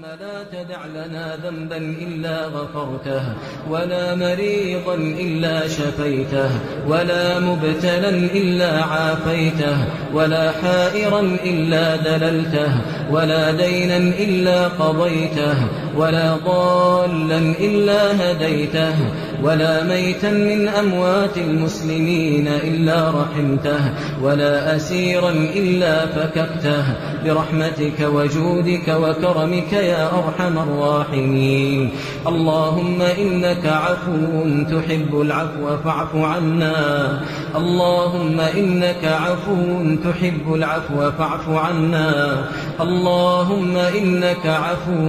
لا تدع لنا ذنبا إلا غفرته، ولا مريضا إلا شفيته، ولا مبتلا إلا عافيته، ولا حائرا إلا دللته، ولا دينا إلا قضيته، ولا ضالا إلا هديته، ولا ميتا من أموات المسلمين إلا رحمته، ولا أسيرا إلا فككته، برحمتك وجودك وكرمك يا أرحم الراحمين. اللهم إنك عفو تحب العفو فاعف عنا. اللهم إنك عفو تحب العفو فاعف عنا. اللهم إنك عفو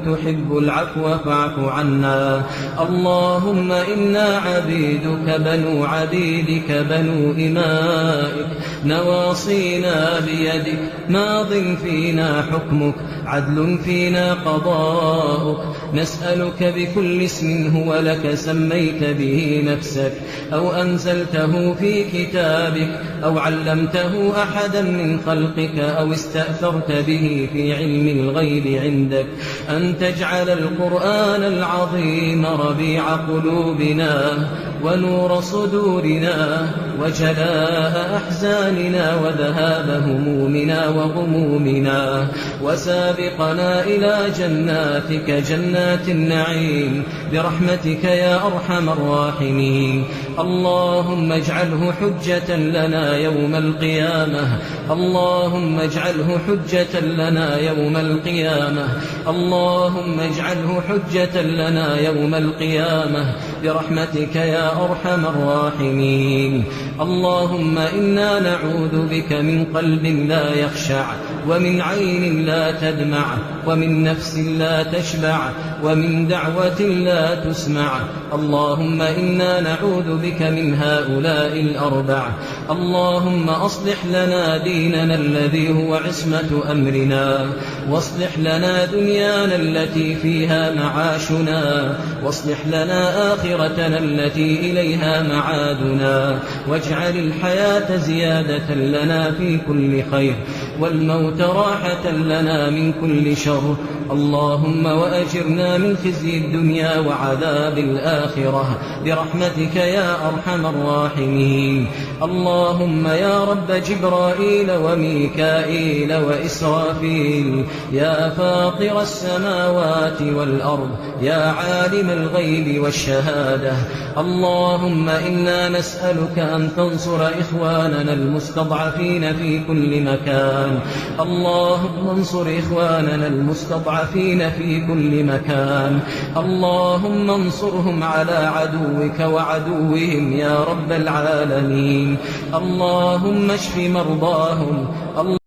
تحب العفو فاعف عنا. اللهم إنا عبيدك بنو عبيدك بنو إمائك، نواصينا بيدك، ماض فينا حكمك، عدل فينا قضاؤك. نسألك بكل اسم هو لك سميت به نفسك، أو أنزلته في كتابك، أو علمته أحدا من خلقك، أو استأثرت به في علم الغيب عندك، أن تجعل القرآن العظيم ربيع قلوبنا ونور صدورنا وجلاء أحزاننا وذهاب همومنا وغمومنا، وسابقنا إلى جناتك جنات النعيم برحمتك يا أرحم الراحمين. اللهم اجعله حجة لنا يوم القيامة. اللهم اجعله حجة لنا يوم القيامة. اللهم اجعله حجة لنا يوم القيامة برحمتك يا أرحم الراحمين. اللهم إنا نعوذ بك من قلب لا يخشع، ومن عين لا تدمع، ومن نفس لا تشبع، ومن دعوة لا تسمع. اللهم إنا نعوذ بك من هؤلاء الأربع. اللهم أصلح لنا ديننا الذي هو عصمة أمرنا، واصلح لنا دنيانا التي فيها معاشنا، واصلح لنا آخرتنا التي إليها معادنا، واجعل الحياة زيادة لنا في كل خير، والموت راحة لنا من كل شر. اللهم وأجرنا من خزي الدنيا وعذاب الآخرة برحمتك يا أرحم الراحمين. اللهم يا رب جبرائيل وميكائيل وإسرافيل، يا فاطر السماوات والأرض، يا عالم الغيب والشهادة، اللهم إنا نسألك أن تنصر إخواننا المستضعفين في كل مكان. اللهم انصر إخواننا المستضعفين في كل مكان. اللهم انصرهم على عدوك وعدوهم يا رب العالمين. اللهم اشف مرضاهم.